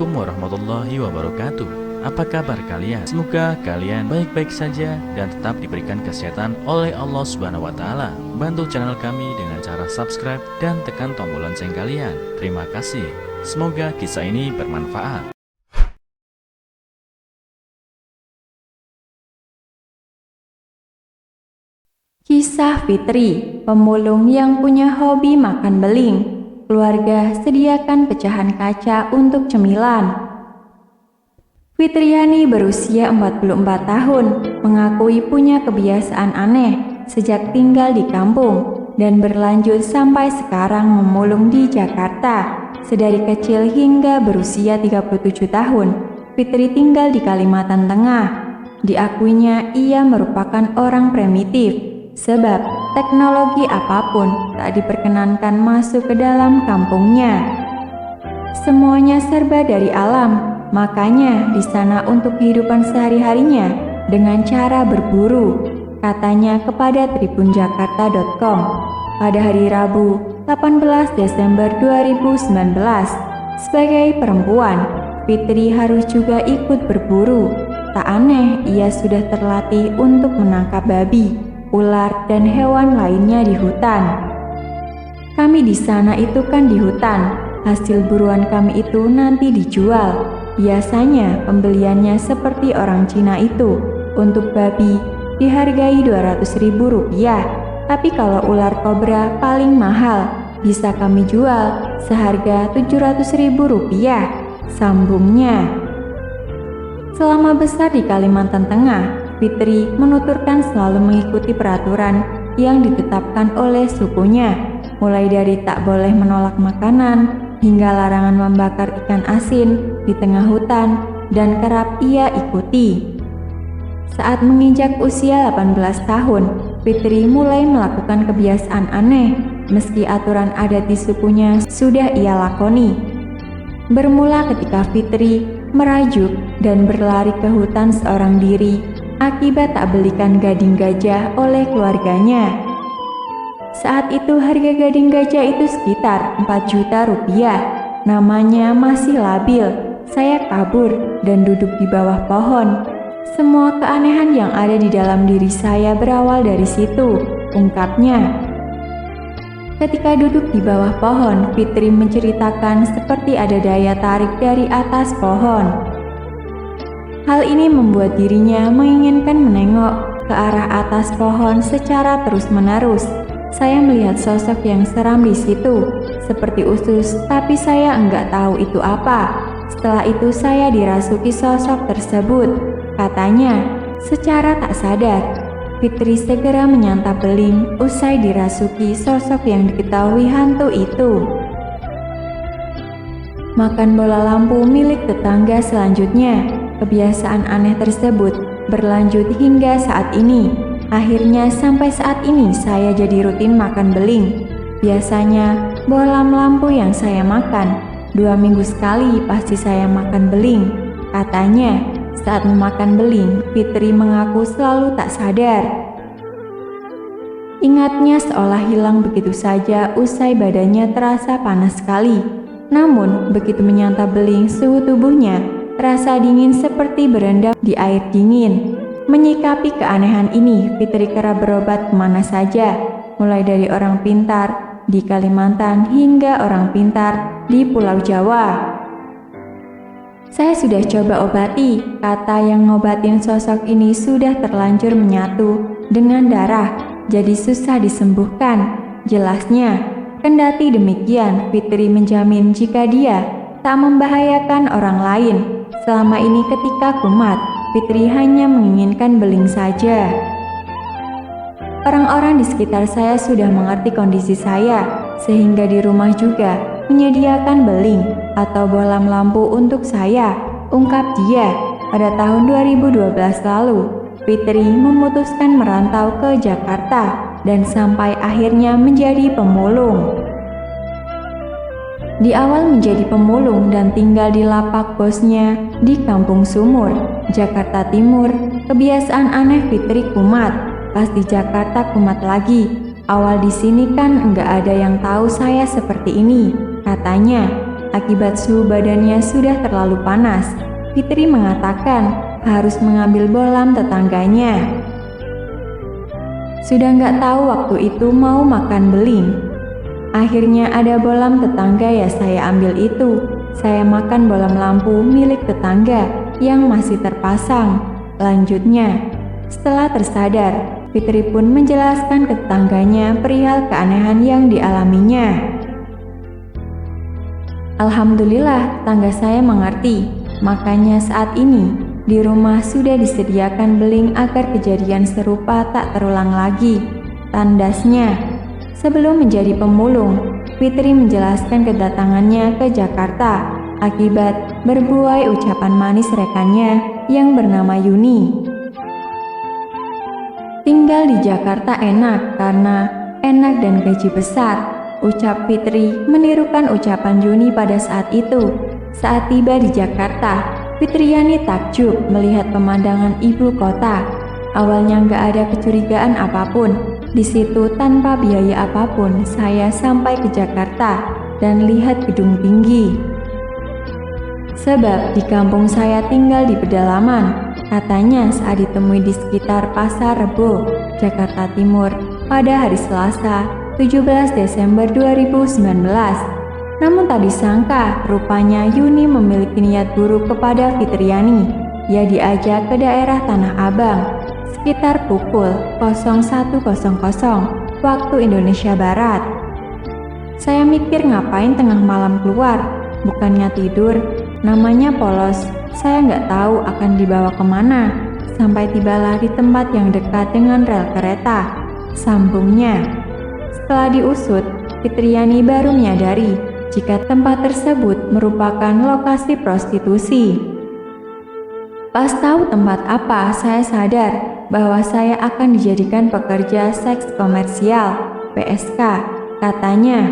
Assalamualaikum warahmatullahi wabarakatuh. Apa kabar kalian? Semoga kalian baik-baik saja dan tetap diberikan kesehatan oleh Allah Subhanahu wa taala. Bantu channel kami dengan cara subscribe dan tekan tombol lonceng kalian. Terima kasih. Semoga kisah ini bermanfaat. Kisah Fitri, pemulung yang punya hobi makan beling. Keluarga sediakan pecahan kaca untuk cemilan. Fitriani berusia 44 tahun, mengakui punya kebiasaan aneh sejak tinggal di kampung dan berlanjut sampai sekarang memulung di Jakarta. Sedari kecil hingga berusia 37 tahun, Fitri tinggal di Kalimantan Tengah. Diakuinya ia merupakan orang primitif, sebab teknologi apapun tak diperkenankan masuk ke dalam kampungnya. Semuanya serba dari alam, makanya di sana untuk kehidupan sehari-harinya dengan cara berburu, katanya kepada tribunjakarta.com pada hari Rabu 18 Desember 2019. Sebagai perempuan, Fitri harus juga ikut berburu. Tak aneh ia sudah terlatih untuk menangkap babi, ular, dan hewan lainnya di hutan. Kami di sana itu kan di hutan, hasil buruan kami itu nanti dijual. Biasanya pembeliannya seperti orang Cina itu, untuk babi dihargai Rp200.000, tapi kalau ular kobra paling mahal, bisa kami jual seharga Rp700.000, sambungnya. Selama besar di Kalimantan Tengah, Fitri menuturkan selalu mengikuti peraturan yang ditetapkan oleh sukunya, mulai dari tak boleh menolak makanan hingga larangan membakar ikan asin di tengah hutan, dan kerap ia ikuti. Saat menginjak usia 18 tahun, Fitri mulai melakukan kebiasaan aneh meski aturan adat di sukunya sudah ia lakoni. Bermula ketika Fitri merajuk dan berlari ke hutan seorang diri akibat tak belikan gading gajah oleh keluarganya. Saat itu harga gading gajah itu sekitar Rp4 juta. Namanya masih labil. Saya kabur dan duduk di bawah pohon. Semua keanehan yang ada di dalam diri saya berawal dari situ, ungkapnya. Ketika duduk di bawah pohon, Fitri menceritakan seperti ada daya tarik dari atas pohon. Hal ini membuat dirinya menginginkan menengok ke arah atas pohon secara terus-menerus. Saya melihat sosok yang seram di situ, seperti usus, tapi saya enggak tahu itu apa. Setelah itu saya dirasuki sosok tersebut, katanya. Secara tak sadar, Fitri segera menyantap beling usai dirasuki sosok yang diketahui hantu itu. Makan bola lampu milik tetangga selanjutnya. Kebiasaan aneh tersebut berlanjut hingga saat ini. Akhirnya sampai saat ini saya jadi rutin makan beling. Biasanya bohlam lampu yang saya makan 2 minggu sekali pasti saya makan beling, katanya. Saat memakan beling, Fitri mengaku selalu tak sadar. Ingatnya seolah hilang begitu saja usai badannya terasa panas sekali. Namun begitu menyantap beling, suhu tubuhnya terasa dingin seperti berendam di air dingin. Menyikapi keanehan ini, Fitri kerap berobat kemana saja, mulai dari orang pintar di Kalimantan hingga orang pintar di Pulau Jawa. Saya sudah coba obati, kata yang ngobatin sosok ini sudah terlanjur menyatu dengan darah, jadi susah disembuhkan. Jelasnya, kendati demikian, Fitri menjamin jika dia tak membahayakan orang lain. Selama ini ketika kumat, Fitri hanya menginginkan beling saja. Orang-orang di sekitar saya sudah mengerti kondisi saya, sehingga di rumah juga menyediakan beling atau bohlam lampu untuk saya, ungkap dia. Pada tahun 2012 lalu, Fitri memutuskan merantau ke Jakarta dan sampai akhirnya menjadi pemulung. Di awal menjadi pemulung dan tinggal di lapak bosnya di Kampung Sumur, Jakarta Timur, kebiasaan aneh Fitri kumat. Pas di Jakarta kumat lagi. Awal di sini kan enggak ada yang tahu saya seperti ini, katanya. Akibat suhu badannya sudah terlalu panas, Fitri mengatakan harus mengambil bohlam tetangganya. Sudah nggak tahu waktu itu mau makan beling. Akhirnya ada bohlam tetangga ya saya ambil itu. Saya makan bohlam lampu milik tetangga yang masih terpasang. Lanjutnya, setelah tersadar, Fitri pun menjelaskan ke tetangganya perihal keanehan yang dialaminya. Alhamdulillah tetangga saya mengerti, makanya saat ini di rumah sudah disediakan beling agar kejadian serupa tak terulang lagi. Tandasnya, sebelum menjadi pemulung, Fitri menjelaskan kedatangannya ke Jakarta akibat berbuai ucapan manis rekannya yang bernama Yuni. Tinggal di Jakarta enak karena enak dan gaji besar, ucap Fitri menirukan ucapan Yuni pada saat itu. Saat tiba di Jakarta, Fitriani takjub melihat pemandangan ibu kota. Awalnya nggak ada kecurigaan apapun. Di situ tanpa biaya apapun saya sampai ke Jakarta dan lihat gedung tinggi. Sebab di kampung saya tinggal di pedalaman. Katanya saat ditemui di sekitar Pasar Rebo, Jakarta Timur pada hari Selasa 17 Desember 2019. Namun tak disangka rupanya Yuni memiliki niat buruk kepada Fitriani. Ia diajak ke daerah Tanah Abang sekitar pukul 01.00 waktu Indonesia Barat. Saya mikir ngapain tengah malam keluar, bukannya tidur, namanya polos. Saya nggak tahu akan dibawa kemana, sampai tibalah di tempat yang dekat dengan rel kereta, sambungnya. Setelah diusut, Fitriani baru menyadari jika tempat tersebut merupakan lokasi prostitusi. Pas tahu tempat apa, saya sadar bahwa saya akan dijadikan pekerja seks komersial, PSK, katanya.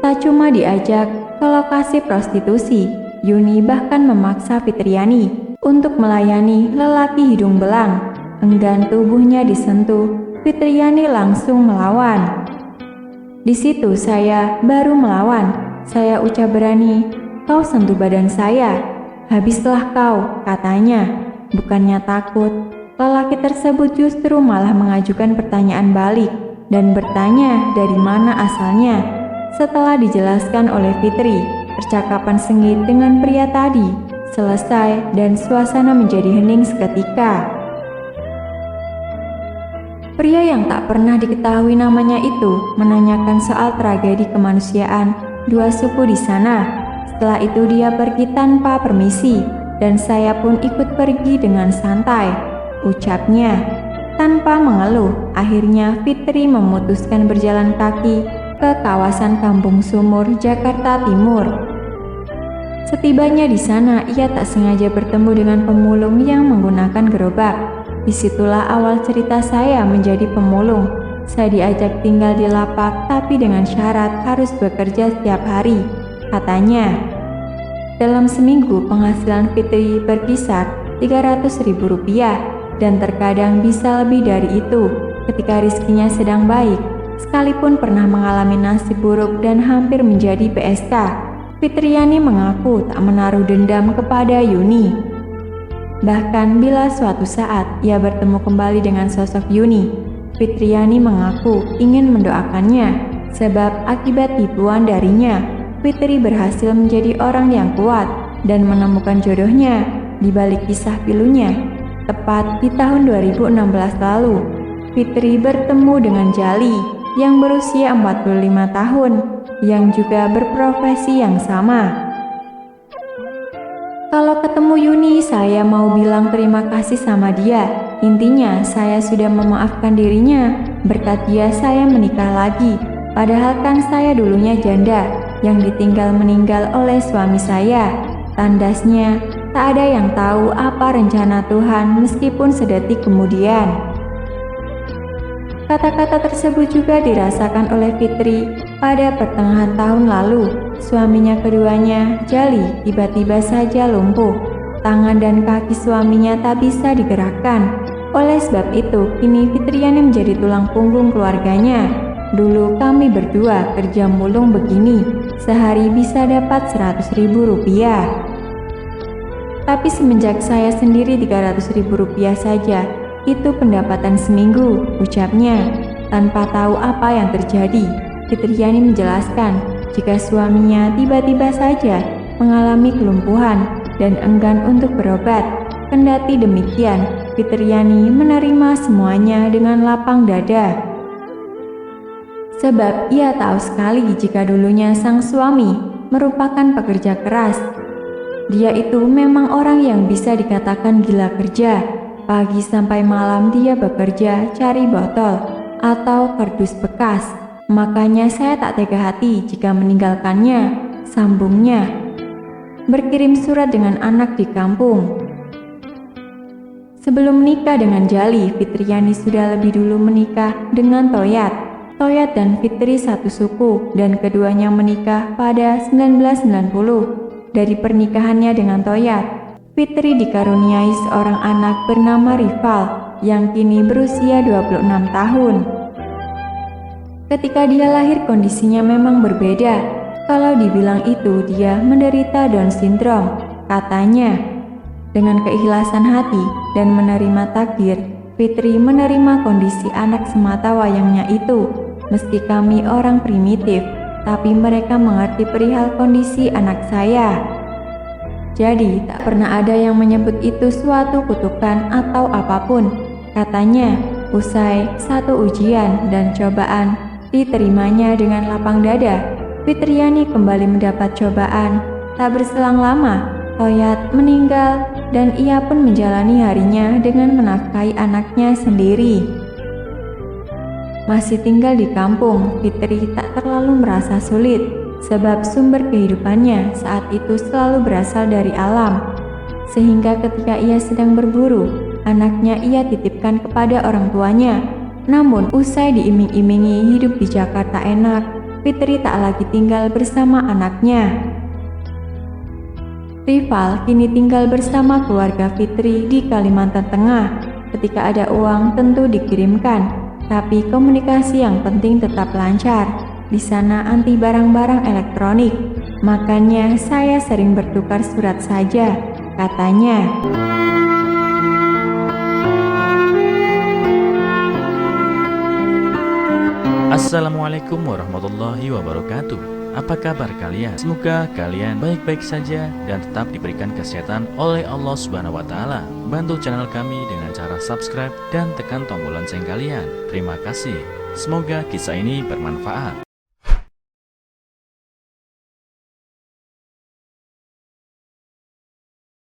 Tak cuma diajak ke lokasi prostitusi, Yuni bahkan memaksa Fitriani untuk melayani lelaki hidung belang. Enggan tubuhnya disentuh, Fitriani langsung melawan. Di situ saya baru melawan. Saya ucap berani, "Kau sentuh badan saya, habislah kau," katanya. Bukannya takut, lelaki tersebut justru malah mengajukan pertanyaan balik dan bertanya dari mana asalnya. Setelah dijelaskan oleh Fitri, percakapan sengit dengan pria tadi selesai dan suasana menjadi hening seketika. Pria yang tak pernah diketahui namanya itu menanyakan soal tragedi kemanusiaan dua suku di sana. Setelah itu dia pergi tanpa permisi dan saya pun ikut pergi dengan santai, ucapnya. Tanpa mengeluh, akhirnya Fitri memutuskan berjalan kaki ke kawasan Kampung Sumur, Jakarta Timur. Setibanya di sana, ia tak sengaja bertemu dengan pemulung yang menggunakan gerobak. Disitulah awal cerita saya menjadi pemulung. Saya diajak tinggal di lapak, tapi dengan syarat harus bekerja setiap hari, katanya. Dalam seminggu, penghasilan Fitri berkisar Rp300.000 dan terkadang bisa lebih dari itu ketika rizkinya sedang baik. Sekalipun pernah mengalami nasib buruk dan hampir menjadi PSK, Fitriani mengaku tak menaruh dendam kepada Yuni. Bahkan bila suatu saat ia bertemu kembali dengan sosok Yuni, Fitriani mengaku ingin mendoakannya, sebab akibat tipuan darinya, Fitri berhasil menjadi orang yang kuat dan menemukan jodohnya di balik kisah pilunya. Tepat di tahun 2016 lalu, Fitri bertemu dengan Jali yang berusia 45 tahun, yang juga berprofesi yang sama. Kalau ketemu Yuni, saya mau bilang terima kasih sama dia. Intinya, saya sudah memaafkan dirinya. Berkat dia, saya menikah lagi. Padahal kan saya dulunya janda, yang ditinggal meninggal oleh suami saya. Tandasnya, tak ada yang tahu apa rencana Tuhan meskipun sedetik kemudian. Kata-kata tersebut juga dirasakan oleh Fitri pada pertengahan tahun lalu. Suaminya keduanya, Jali, tiba-tiba saja lumpuh. Tangan dan kaki suaminya tak bisa digerakkan. Oleh sebab itu, kini Fitriani menjadi tulang punggung keluarganya. Dulu kami berdua kerja mulung begini, sehari bisa dapat 100.000 rupiah. Tapi semenjak saya sendiri 300.000 rupiah saja, itu pendapatan seminggu, ucapnya. Tanpa tahu apa yang terjadi, Fitriani menjelaskan jika suaminya tiba-tiba saja mengalami kelumpuhan dan enggan untuk berobat. Kendati demikian, Fitriani menerima semuanya dengan lapang dada. Sebab ia tahu sekali jika dulunya sang suami merupakan pekerja keras. Dia itu memang orang yang bisa dikatakan gila kerja. Pagi sampai malam dia bekerja cari botol atau kardus bekas. Makanya saya tak tega hati jika meninggalkannya, sambungnya. Berkirim surat dengan anak di kampung. Sebelum menikah dengan Jali, Fitriani sudah lebih dulu menikah dengan Toyat. Toyat dan Fitri satu suku dan keduanya menikah pada 1990. Dari pernikahannya dengan Toyat, Fitri dikaruniai seorang anak bernama Rival yang kini berusia 26 tahun. Ketika dia lahir kondisinya memang berbeda. Kalau dibilang itu dia menderita Down syndrome, katanya. Dengan keikhlasan hati dan menerima takdir, Fitri menerima kondisi anak semata wayangnya itu. Meski kami orang primitif, tapi mereka mengerti perihal kondisi anak saya. Jadi tak pernah ada yang menyebut itu suatu kutukan atau apapun. Katanya, usai satu ujian dan cobaan, diterimanya dengan lapang dada. Fitriani kembali mendapat cobaan. Tak berselang lama, Toyat meninggal dan ia pun menjalani harinya dengan menafkahi anaknya sendiri. Masih tinggal di kampung, Fitri tak terlalu merasa sulit, sebab sumber kehidupannya saat itu selalu berasal dari alam. Sehingga ketika ia sedang berburu, anaknya ia titipkan kepada orang tuanya. Namun usai diiming-imingi hidup di Jakarta enak, Fitri tak lagi tinggal bersama anaknya. Rival kini tinggal bersama keluarga Fitri di Kalimantan Tengah. Ketika ada uang tentu dikirimkan. Tapi komunikasi yang penting tetap lancar. Di sana anti barang-barang elektronik. Makanya saya sering bertukar surat saja, katanya. Assalamualaikum warahmatullahi wabarakatuh. Apa kabar kalian? Semoga kalian baik-baik saja dan tetap diberikan kesehatan oleh Allah Subhanahu wa Ta'ala. Bantu channel kami dengan cara subscribe dan tekan tombol lonceng kalian. Terima kasih. Semoga kisah ini bermanfaat.